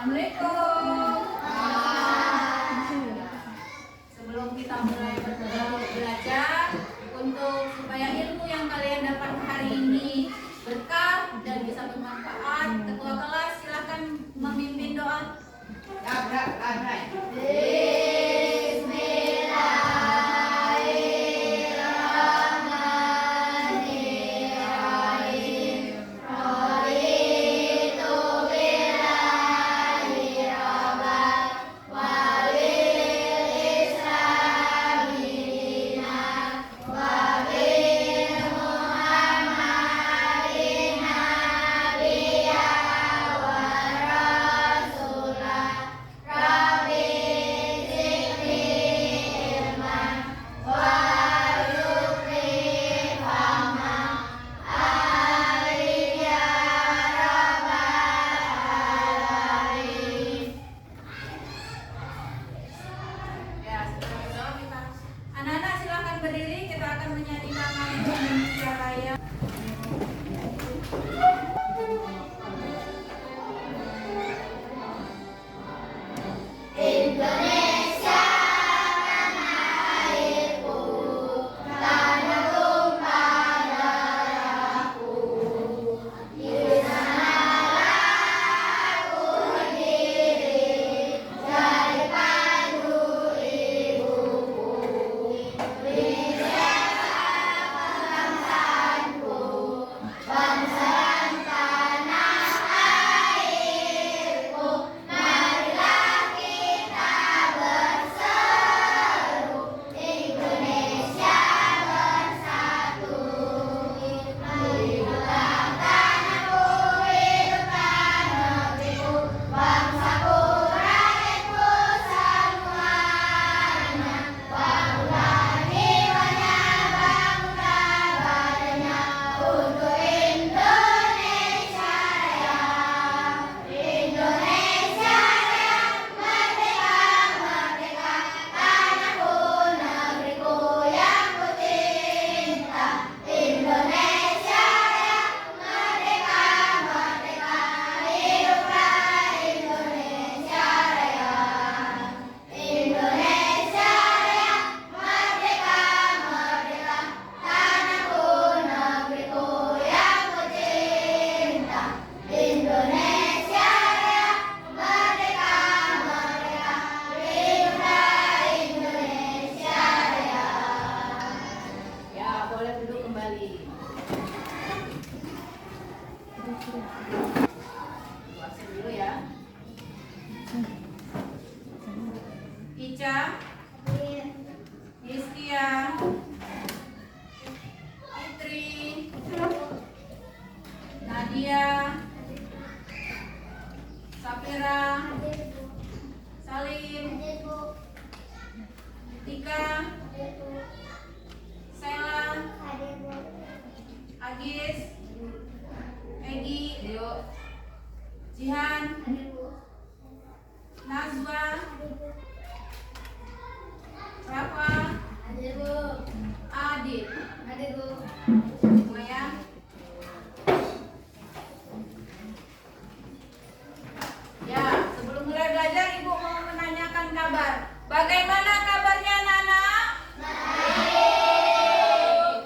Assalamualaikum. Sebelum kita mulai belajar, untuk supaya ilmu yang kalian dapat hari ini berkah dan bisa bermanfaat, ketua kelas silakan memimpin doa. Anak-anak silakan berdiri, kita akan menyanyikan lagu Indonesia Raya. Puasa dulu ya. Ica, Iskia, Fitri, Nadia, Safira, Salim, Tika, Sela, Agis, Egi, Jihan, Nazwa, Rafa, Adit, semua ya. Ya, sebelum mulai belajar Ibu mau menanyakan kabar. Bagaimana kabarnya anak-anak? Baik,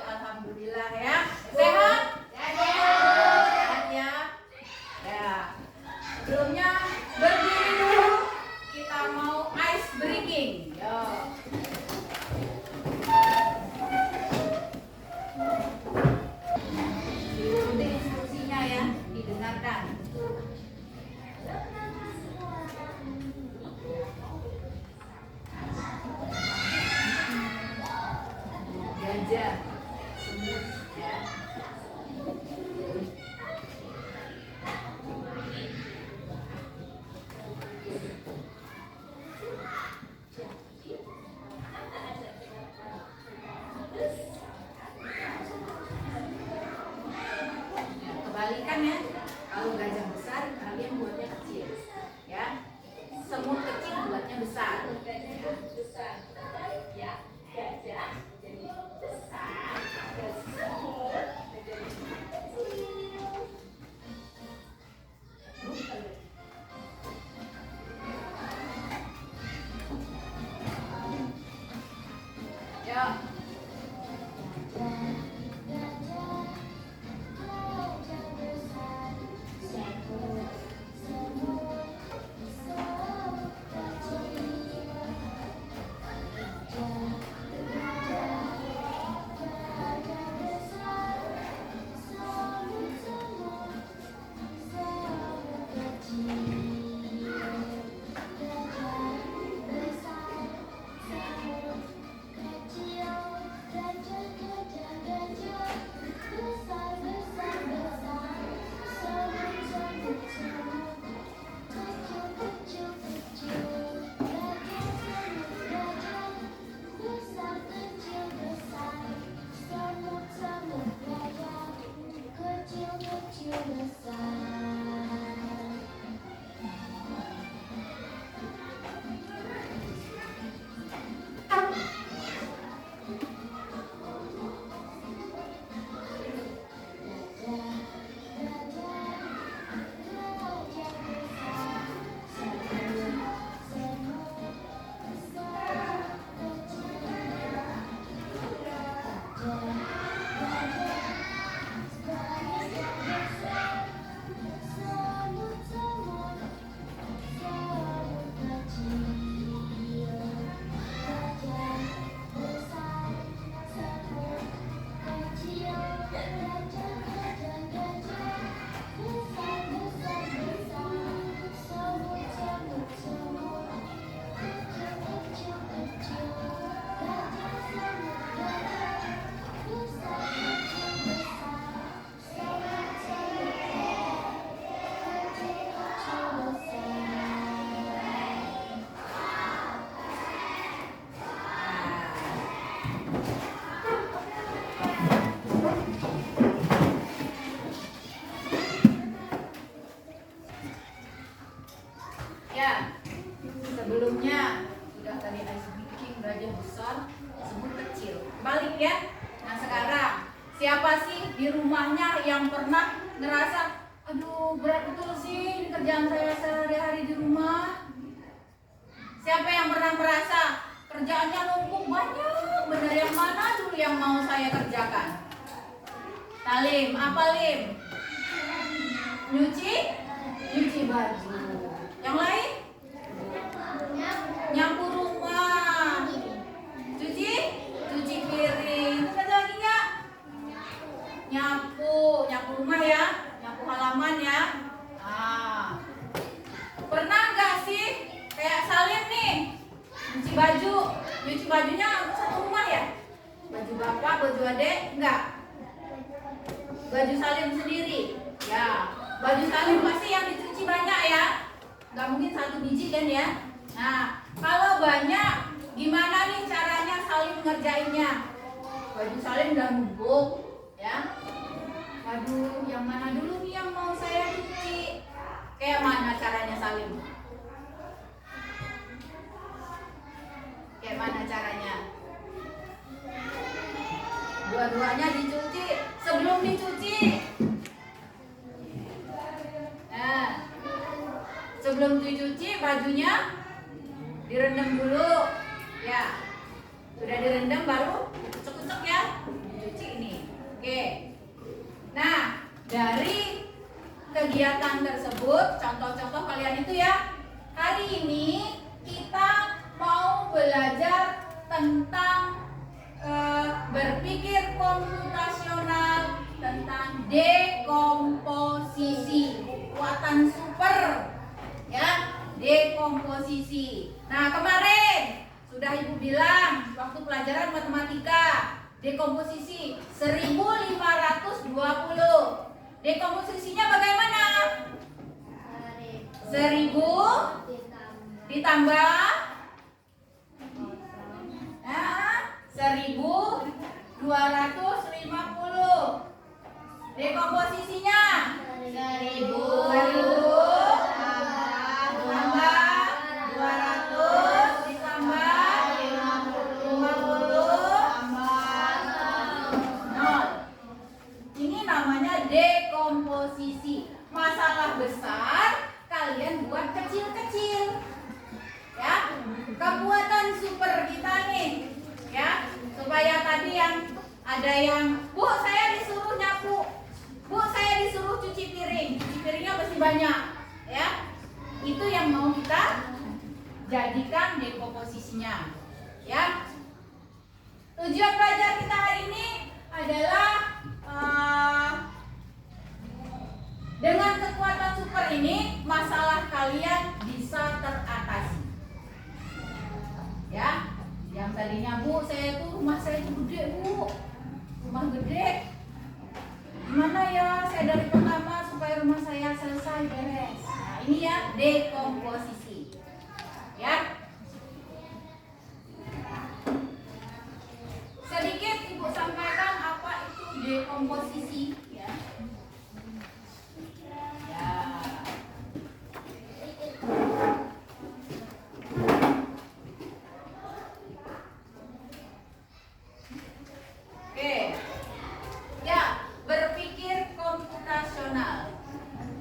alhamdulillah ya. Sehat? Sehat ya. Ya. Sebelumnya berdiri dulu. Kita mau ice breaking. Yo. Ikuti instruksinya ya, didengarkan. Gajah semut ya. Ya, sebelumnya sudah tadi ice breaking belajar besar, sebut kecil. Balik ya. Nah sekarang, siapa sih di rumahnya yang pernah ngerasa, aduh berat betul sih ini kerjaan saya sehari-hari di rumah? Siapa yang pernah merasa kerjaannya numpuk banyak, benar yang mana dulu yang mau saya kerjakan? Talim, apa Lim? Nyuci baju. Yang lain? Nyapu rumah. Cuci piring. Terus ada lagi nggak? Nyapu rumah ya, nyapu halaman ya. Ah, pernah nggak sih kayak Salim nih nyuci bajunya satu rumah ya? Baju bapak, baju adek, enggak? Baju Salim sendiri, ya. Baju Salim pasti yang dicuci banyak ya, nggak mungkin satu biji kan ya. Nah, kalau banyak, gimana nih caranya Salim ngerjainnya? Baju Salim udah numpuk, ya. Aduh, yang mana dulu nih yang mau saya cuci? Kayak mana caranya Salim? Kayak mana caranya? Dua-duanya dicuci. Sebelum dicuci, nah, sebelum dicuci bajunya direndam dulu, ya. Sudah direndam baru kucek-kucek ya, dicuci ini. Oke. Nah, dari kegiatan tersebut, contoh-contoh kalian itu ya. Hari ini kita mau belajar tentang berpikir komputasional, tentang dekomposisi, kekuatan super ya, dekomposisi. Nah, kemarin sudah Ibu bilang waktu pelajaran matematika, dekomposisi 1520. Dekomposisinya bagaimana? 1000 ditambah 1250. Dekomposisinya 1000 tambah 200 ditambah 50 0. Ini namanya dekomposisi. Masalah besar kalian buat kecil-kecil. Ya, kekuatan super kita nih, ya, supaya tadi yang ada yang, Bu saya disuruh nyapu, Bu saya disuruh cuci piringnya mesti banyak, ya, itu yang mau kita jadikan dekomposisinya, ya. Tujuan belajar kita hari ini adalah dengan kekuatan super ini masalah kalian bisa teratasi. Ya, yang tadinya Bu, rumah saya itu gede Bu, rumah gede. Gimana ya saya dari pertama supaya rumah saya selesai beres. Nah ini ya dekomposisi. Ya. Sedikit Ibu sampaikan apa itu dekomposisi. Ya. Ya. Oke, ya, berpikir komputasional.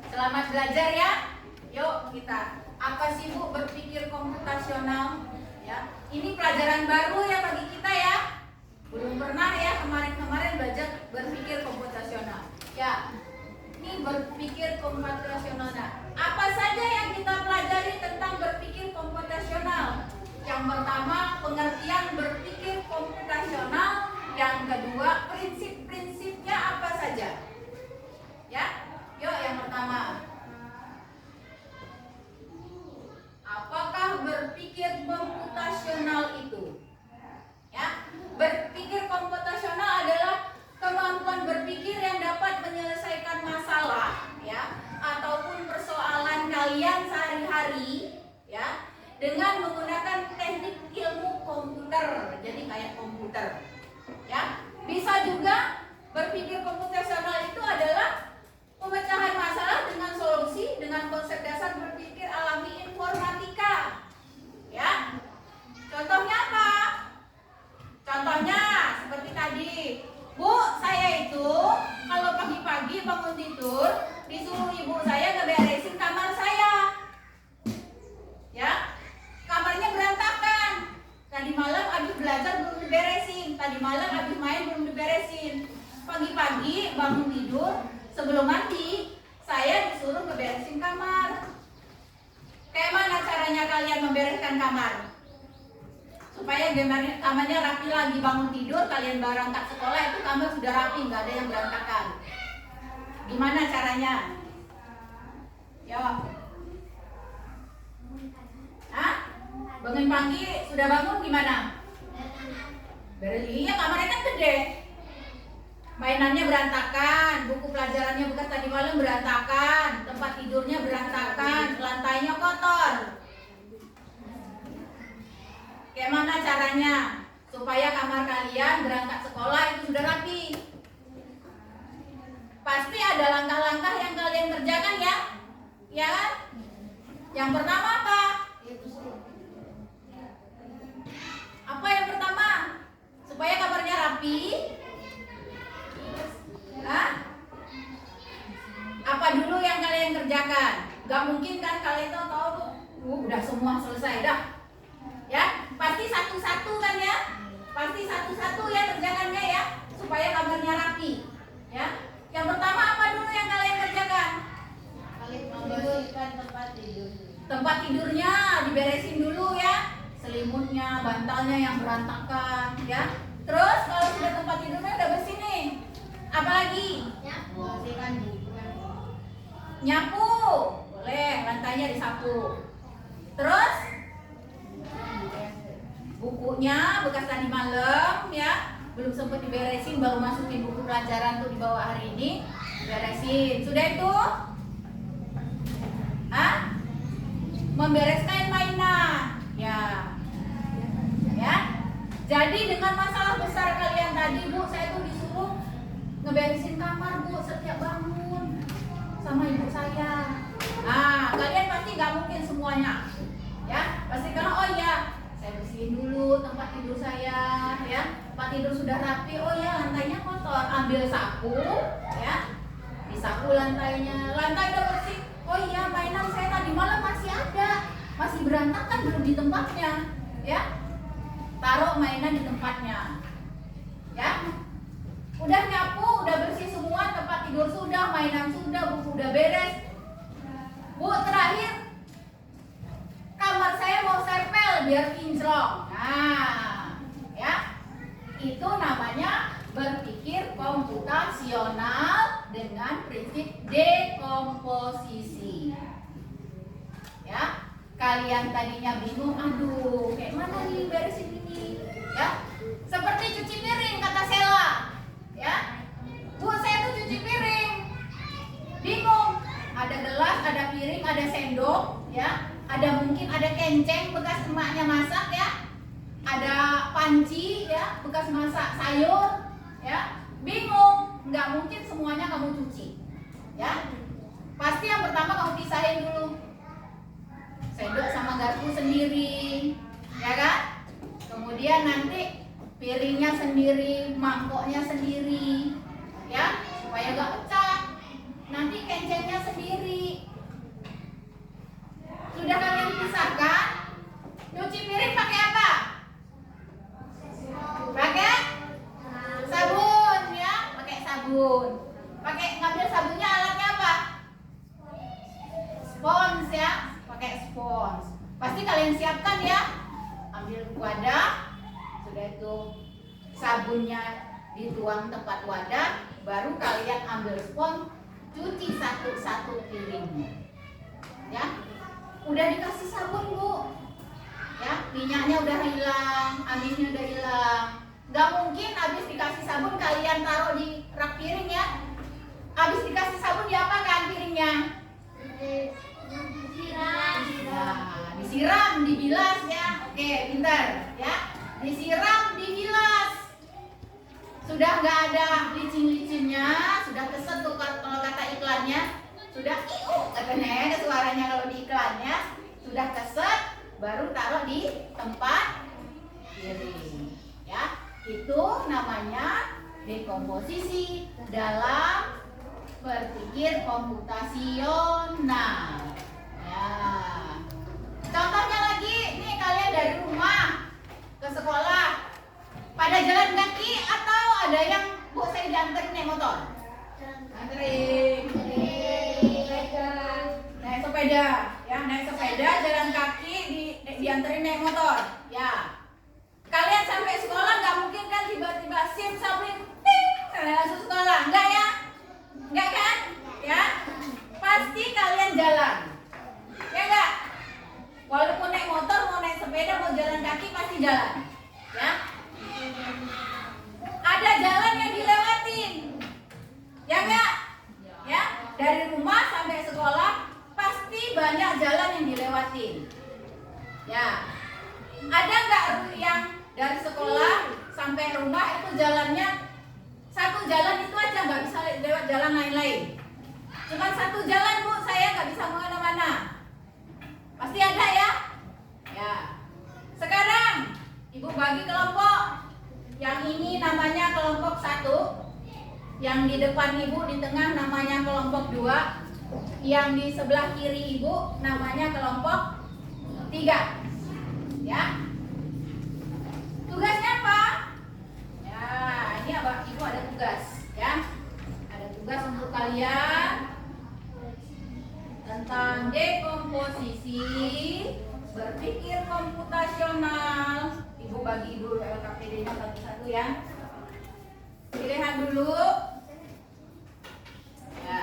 Selamat belajar ya. Yuk kita. Apa sih Bu berpikir komputasional? Ya, ini pelajaran baru ya bagi kita ya. Belum pernah ya kemarin belajar berpikir komputasional. Ya, ini berpikir komputasional. Nah, apa saja yang kita pelajari tentang berpikir komputasional? Yang pertama, pengertian berpikir komputasional. Yang kedua, prinsip-prinsipnya apa saja? Ya, yuk yang pertama. Apakah berpikir komputasional itu? Ya, berpikir komputasional adalah kemampuan berpikir yang dapat menyelesaikan masalah, ya, ataupun persoalan kalian sehari-hari, ya, dengan menggunakan teknik ilmu komputer. Jadi kayak komputer. Ya, bisa juga berpikir komputasional itu adalah pemecahan masalah dengan solusi dengan konsep dasar berpikir alami informatif. membereskan kamar. Supaya kamarnya rapi lagi, bangun tidur, kalian berangkat sekolah itu kamar sudah rapi, nggak ada yang berantakan. Gimana caranya? Jawab. Hah? Bangun pagi, sudah bangun gimana? Iya, kamarnya kan gede. Mainannya berantakan, buku pelajarannya bekas tadi malam berantakan, tempat tidurnya berantakan, lantainya kotor. Kayak mana caranya supaya kamar kalian berangkat sekolah itu sudah rapi? Pasti ada langkah-langkah yang kalian kerjakan ya? Ya kan? Yang pertama apa? Apa yang pertama? Supaya kamarnya rapi. Hah? Apa dulu yang kalian kerjakan? Gak mungkin kan kalian tahu udah semua selesai dah. Ya, pasti satu-satu kan ya? Pasti satu-satu ya kerjakannya ya, supaya kamarnya rapi. Ya. Yang pertama apa dulu yang kalian kerjakan? Membersihkan tempat tidur. Tempat tidurnya diberesin dulu ya. Selimutnya, bantalnya yang berantakan ya. Terus kalau sudah tempat tidurnya udah bersih nih, apa lagi? Nyapu, boleh, lantainya disapu. Terus bukunya bekas tadi malam ya, belum sempat diberesin, baru masukin buku pelajaran tuh dibawa hari ini, beresin. Sudah itu? Membereskan mainan ya. Ya. Jadi dengan masalah besar kalian tadi, Bu, saya tuh disuruh ngeberesin kamar, Bu, setiap bangun sama ibu saya. Nah, kalian pasti nggak mungkin semuanya, ya. Pasti kalau oh ya, saya bersihin dulu tempat tidur saya, ya. Tempat tidur sudah rapi, oh ya lantainya kotor, ambil sapu, ya. Disapu lantainya, lantai udah bersih. Oh iya, mainan saya tadi malam masih ada, masih berantakan, belum di tempatnya, ya. Taruh mainan di tempatnya, ya. Udah nyapu, udah bersih semua, tempat tidur sudah, mainan sudah, buku udah beres. Bu, terakhir kamar saya mau serpel biar kinclong. Nah, ya. Itu namanya berpikir komputasional dengan prinsip dekomposisi. Ya. Kalian tadinya bingung, aduh, kayak mana nih beresin ini? Ya. Seperti cuci piring kata Sela. Ya, Bu, saya tuh cuci piring, bingung. Ada gelas, ada piring, ada sendok, ya. Ada mungkin ada kenceng bekas emaknya masak, ya. Ada panci, ya, bekas masak sayur, ya. Bingung, nggak mungkin semuanya kamu cuci, ya. Pasti yang pertama kamu pisahin dulu. Sendok sama garpu sendiri, ya kan? Kemudian nanti piringnya sendiri, mangkoknya sendiri, ya, supaya gak pecah. Nanti kencengnya sendiri. Sudah kalian pisahkan? Cuci piring pakai apa? Pakai sabun, ya, pakai sabun. Pakai ngambil sabunnya, alatnya apa? Spons, ya, pakai spons. Pasti kalian siapkan ya. Ambil wadah. Sudah itu sabunnya dituang tempat wadah, baru kalian ambil spons, cuci satu-satu piringnya. Ya, udah dikasih sabun, Bu. Ya, minyaknya udah hilang, amisnya udah hilang. Gak mungkin habis dikasih sabun kalian taruh di rak piring ya. Habis dikasih sabun diapakan piringnya? Disiram. Nah, disiram, dibilas ya. Oke, pintar ya. Disiram, dibilas. Sudah nggak ada licin-licinnya, sudah keset tuh kalau kata iklannya, sudah katanya ada suaranya kalau di iklannya, sudah keset, baru taruh di tempat piring, ya. Itu namanya dekomposisi dalam berpikir komputasional. Ya. Contohnya lagi, nih kalian dari rumah ke sekolah pada jalan kaki atau ada yang Bu saya dianterin naik motor? Anterin. Naik sepeda, ya, naik sepeda jalan kaki di dianterin naik motor. Ya. Kalian sampai sekolah nggak mungkin kan tiba-tiba SIM sabling ting kalian langsung sekolah, enggak ya? Enggak kan? Ya. Pasti kalian jalan. Ya enggak? Walaupun naik motor, mau naik sepeda, mau jalan kaki pasti jalan. Ya. Ada jalan yang dilewatin. Ya enggak? Ya, dari rumah sampai sekolah pasti banyak jalan yang dilewatin. Ya. Ada enggak yang dari sekolah sampai rumah itu jalannya satu jalan itu aja, nggak bisa lewat jalan lain-lain. Cuma satu jalan Bu, saya nggak bisa kemana-mana. Pasti ada ya? Ya. Sekarang Ibu bagi kelompok. Yang ini namanya kelompok 1. Yang di depan Ibu di tengah namanya kelompok 2. Yang di sebelah kiri Ibu namanya kelompok 3. Ya. Tugasnya apa? Ya, ini Ibu ada tugas ya. Ada tugas untuk kalian tentang dekomposisi, berpikir komputasional. Ibu bagi dulu LKPD-nya satu-satu ya. Dilihat dulu. Ya.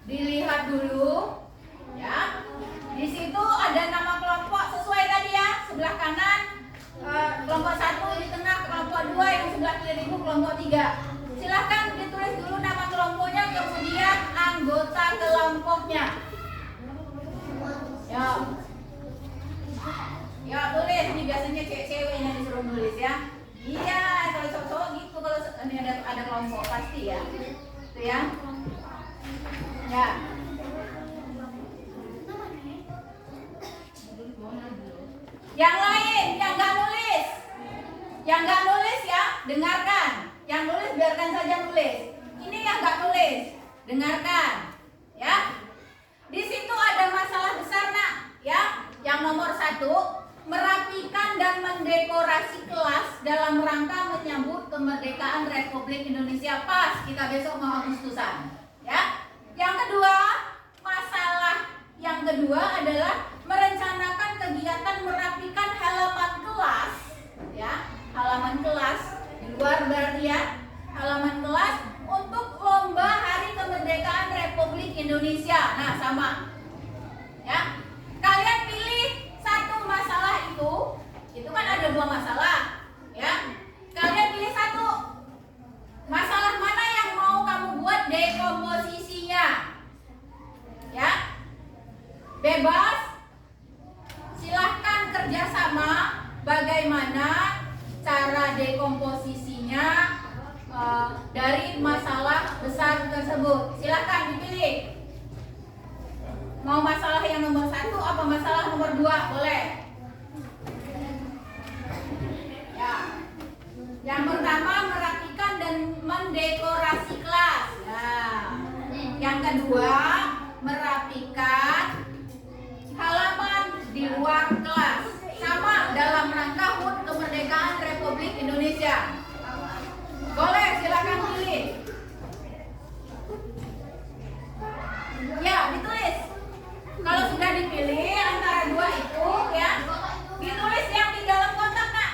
Dilihat dulu ya. Di situ ada nama kelompok sesuai tadi ya. Sebelah kanan kelompok 1, di tengah kelompok 2, yang sebelah kiri Ibu kelompok 3. Silahkan ditulis dulu nama kelompoknya, kemudian anggota kelompoknya. Ya. Ya tulis, ini biasanya cewek-cewek yang disuruh nulis ya. Iya, kalau cowok gitu, kalau ini ada kelompok pasti ya. Itu ya. Ya. Yang lain yang nggak nulis, ya dengarkan. Yang nulis biarkan saja nulis. Ini yang nggak nulis, dengarkan, ya. Di situ ada masalah besar nak, ya. Yang nomor 1, merapikan dan mendekorasi kelas dalam rangka menyambut kemerdekaan Republik Indonesia. Pas kita besok mau Agustusan, ya. Yang kedua, masalah yang kedua adalah merencanakan kegiatan merapikan halaman kelas, ya, halaman kelas di luar berarti ya, halaman kelas untuk lomba Hari Kemerdekaan Republik Indonesia. Nah, sama, ya. Kalian pilih satu masalah itu kan ada 2 masalah, ya. Kalian pilih satu. Masalah mana yang mau kamu buat dekomposisinya, ya. Bebas. Silahkan kerjasama bagaimana cara dekomposisinya dari masalah besar tersebut. Silahkan dipilih. Mau masalah yang nomor 1 apa masalah nomor 2? Boleh. Ya. Yang pertama merapikan dan mendekorasi kelas. Ya. Yang kedua merapikan halaman di luar kelas, sama dalam rangka HUT Kemerdekaan Republik Indonesia. Boleh, silakan pilih. Ya, ditulis. Kalau sudah dipilih antara 2 itu, ya, ditulis yang di dalam kotak nak.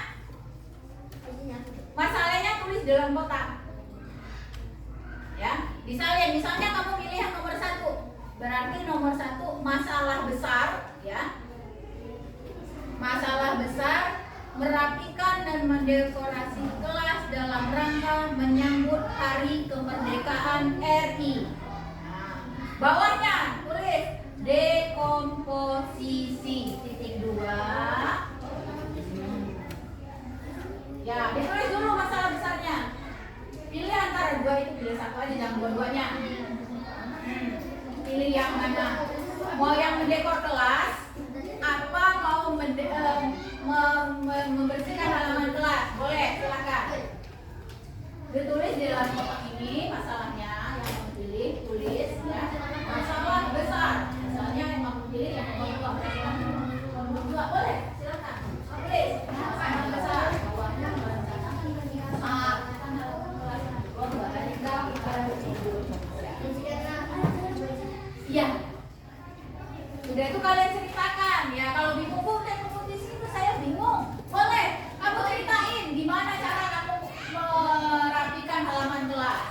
Masalahnya tulis dalam kotak. Ya, misalnya kamu pilih yang nomor 1. Berarti nomor 1 masalah besar, ya. Masalah besar merapikan dan mendekorasi kelas dalam rangka menyambut Hari Kemerdekaan RI. Nah, bawahnya tulis dekomposisi (2). Ya, ditulis dulu masalah besarnya. Pilih antara 2 itu, pilih satu aja, jangan dua-duanya. Pilih yang mana? Mau yang mendekor kelas apa mau membersihkan halaman kelas? Boleh, silakan. Ditulis di dalam kotak ini masalahnya yang mau pilih, tulis ya. Masalah besar. Misalnya yang mau pilih yang nomor 2, boleh, silakan. Tulis masalah besar. Bawahnya merencanakan kegiatan lomba Hari Kemerdekaan. Iya. Sudah itu kalian ceritakan ya. Kalau bingung bu, di sini tuh saya bingung. Boleh kamu ceritain gimana cara kamu merapikan halaman kelas.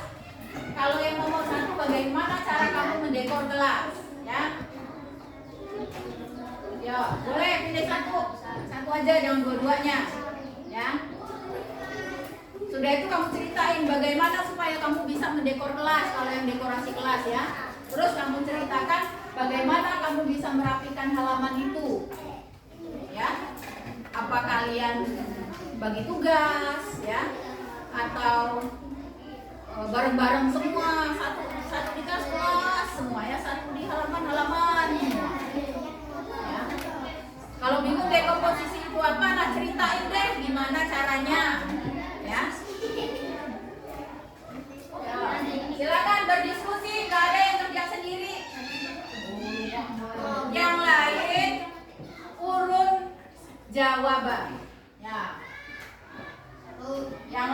Kalau yang nomor 1, bagaimana cara kamu mendekor kelas, ya? Ya, boleh pilih satu aja, jangan dua-duanya, ya. Sudah itu kamu ceritain bagaimana supaya kamu bisa mendekor kelas, kalau yang dekorasi kelas ya. Terus kamu ceritakan bagaimana kamu bisa merapikan halaman itu, ya. Apa kalian bagi tugas, ya, atau bareng-bareng semua, satu di kelas semua ya, satu di halaman ya. Kalau bingung dekomposisi itu apa, nah ceritain deh gimana caranya ya. Silakan berdiskusi, gak ada yang kerja sendiri. Yang lain urun jawaban ya. Yang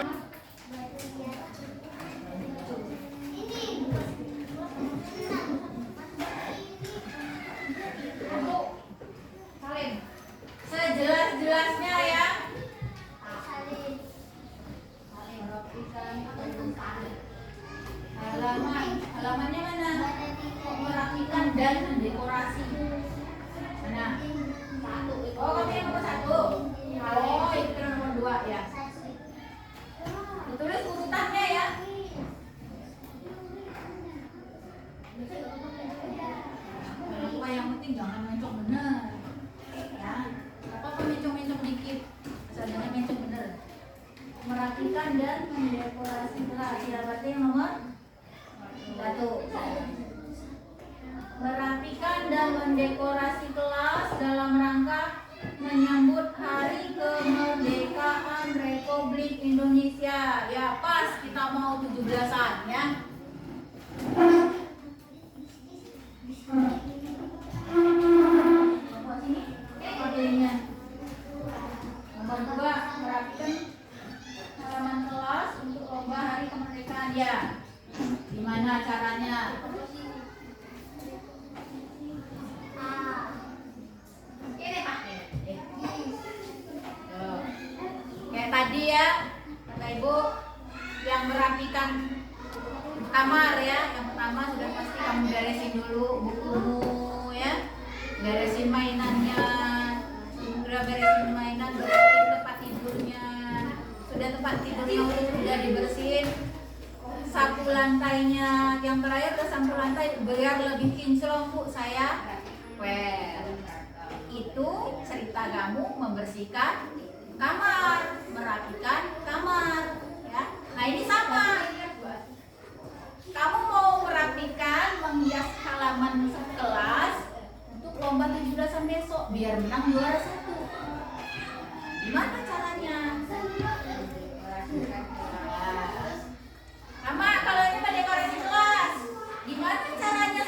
sejelas-jelasnya ya. Halamannya mana? Merapikan dan mendekorasi. Mana? Oh, kamu yang nomor 1. Oh, itu nomor 2 ya. Ditulis urutannya ya. Yang penting jangan mencong bener ya. Apa mencong dikit, asalnya mencong bener. Merapikan dan mendekorasi kelas ya, berarti yang nomor 1. Merapikan dan mendekorasi kelas dalam rangka menyambut Hari Kemerdekaan Republik Indonesia. Ya pas kita mau 17-an ya. Nomor 2, merapikan halaman kelas untuk lomba Hari Kemerdekaan ya. Gimana caranya? Ini Pak. Kayak tadi ya, kata Ibu, yang merapikan kamar ya. Yang pertama sudah pasti kamu beresin dulu bukumu ya. Beresin mainannya. Sudah beresin mainan, beresin tempat tidurnya. Sudah tempat tidurnya sudah dibersihin. Sapu lantainya, yang terakhir ke sapu lantai biar lebih kinclong Bu, saya itu cerita kamu membersihkan kamar, merapikan kamar ya. Nah ini sama, kamu mau merapikan, menghias halaman kelas untuk lomba 17-an besok biar menang juara 1. Gimana caranya? Sama kalau ini mendekorasi kelas, gimana caranya?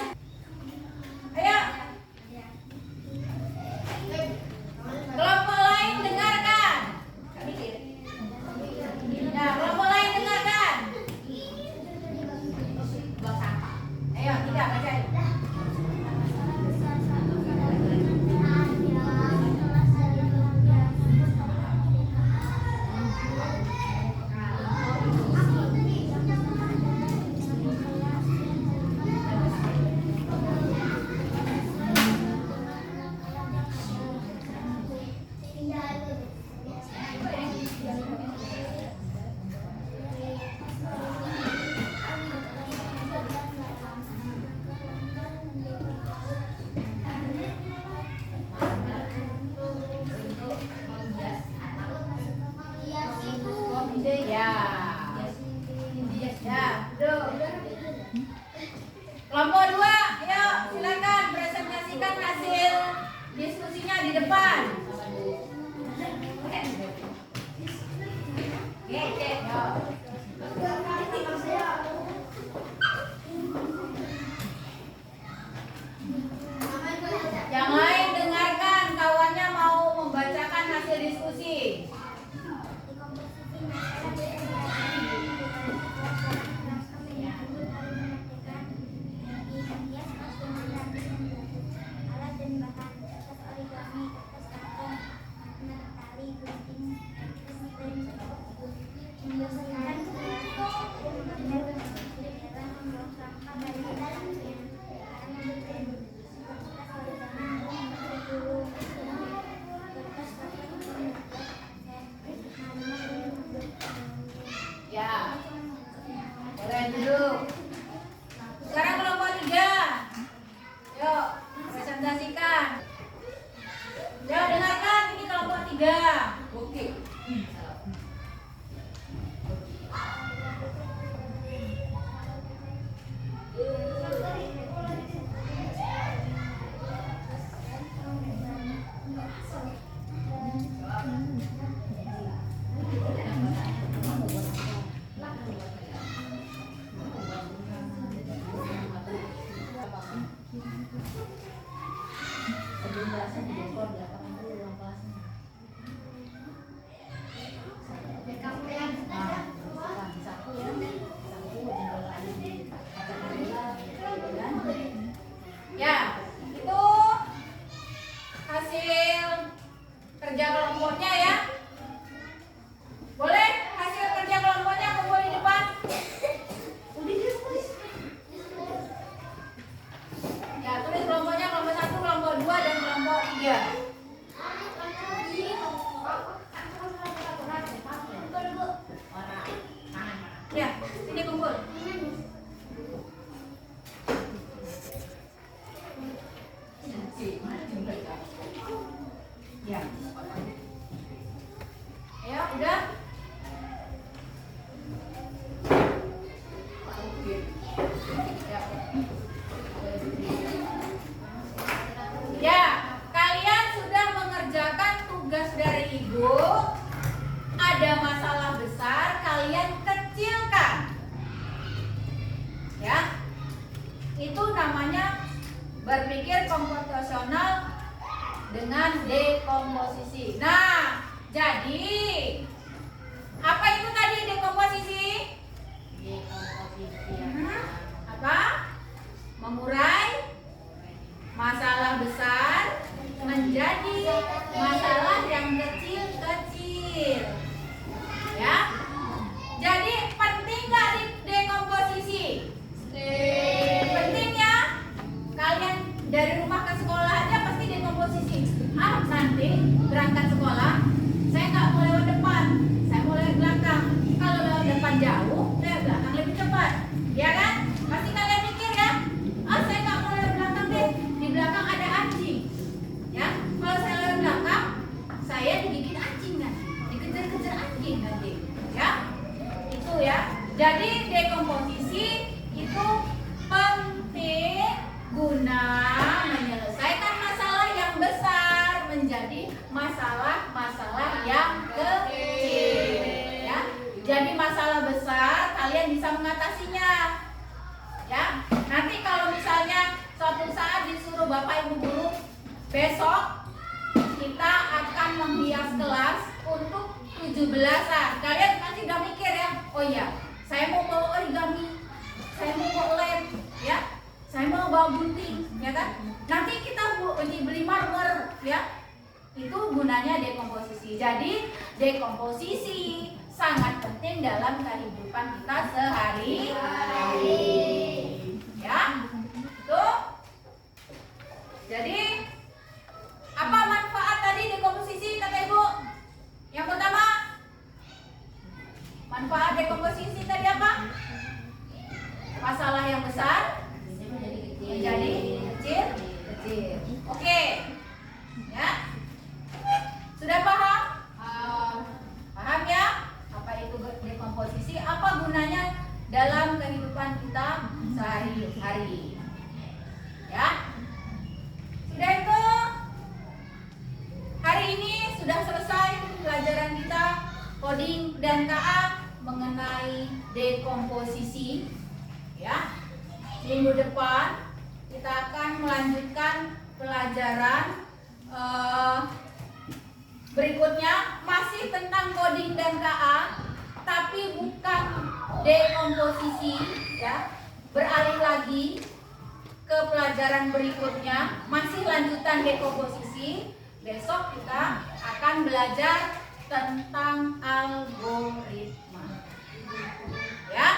Ayo. Kelompok lain dengarkan. Ya, kelompok lain dengarkan. Buang sampah. Ayo, tidak baca. kelasnya di dekor di lapangan dulu ruang kelasnya. Saku ya, ya, itu hasil kerja kelompoknya ya. Boleh hasil kerja kelompoknya kumpul di depan. Ya, tulis kelompoknya, kelompok 1, kelompok 2, dan kelompok 3. Ya, sini kumpul. Ya. Ya, udah. Ya, kalian sudah mengerjakan tugas dari ibu. Ada masalah besar, kalian kecilkan. Ya. Itu namanya berpikir komputasional dengan dekomposisi. Nah, jadi apa itu tadi dekomposisi? Apa? Mengurai masalah besar menjadi masalah yang kecil-kecil. Ya. Jadi penting nggak di dekomposisi? Penting ya. Kalian dari rumah ke sekolah aja pasti dekomposisi. Nanti berangkat sekolah, saya nggak mau lewat depan, saya mau lewat belakang. Kalau lewat depan jauh, lewat belakang lebih cepat, ya kan? Pasti kalian mikir ya, saya nggak mau lewat belakang deh, di belakang ada anjing, ya. Kalau saya lewat belakang, saya digigit anjing nanti, dikejar-kejar anjing nanti, ya. Itu ya. Jadi dekomposisi itu penting guna menyelesaikan masalah yang besar menjadi masalah-masalah yang kecil, ya. Jadi masalah besar kalian bisa mengatasinya, ya. Nanti kalau misalnya suatu saat disuruh Bapak Ibu guru, besok kita akan menghias kelas untuk 17-an. Kalian pasti udah mikir ya, oh iya, saya mau bawa origami, saya mau bawa lem, ya. Saya mau bawa gunting, ya kan? Nanti kita beli marmer, ya. Itu gunanya dekomposisi. Jadi dekomposisi sangat penting dalam kehidupan kita sehari-hari. Ya, tuh. Jadi apa manfaat tadi dekomposisi kata Ibu? Yang pertama, manfaat dekomposisi tadi apa? Masalah yang besar menjadi kecil. Oke, ya. Sudah paham? Paham ya? Apa itu dekomposisi? Apa gunanya dalam kehidupan kita sehari-hari? Ya. Sudah itu. Hari ini sudah selesai pelajaran kita coding dan KA mengenai dekomposisi. Ya. Minggu depan kita akan melanjutkan pelajaran berikutnya, masih tentang coding dan KA, tapi bukan dekomposisi, ya. Beralih lagi ke pelajaran berikutnya, masih lanjutan dekomposisi. Besok kita akan belajar tentang algoritma, ya.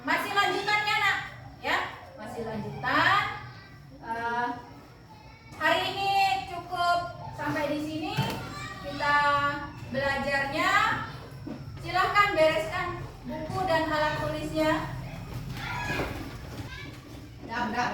Masih lanjutannya nak, ya. Masih lanjutan. Hari ini cukup sampai di sini kita belajarnya. Silahkan bereskan buku dan alat tulisnya. Udah,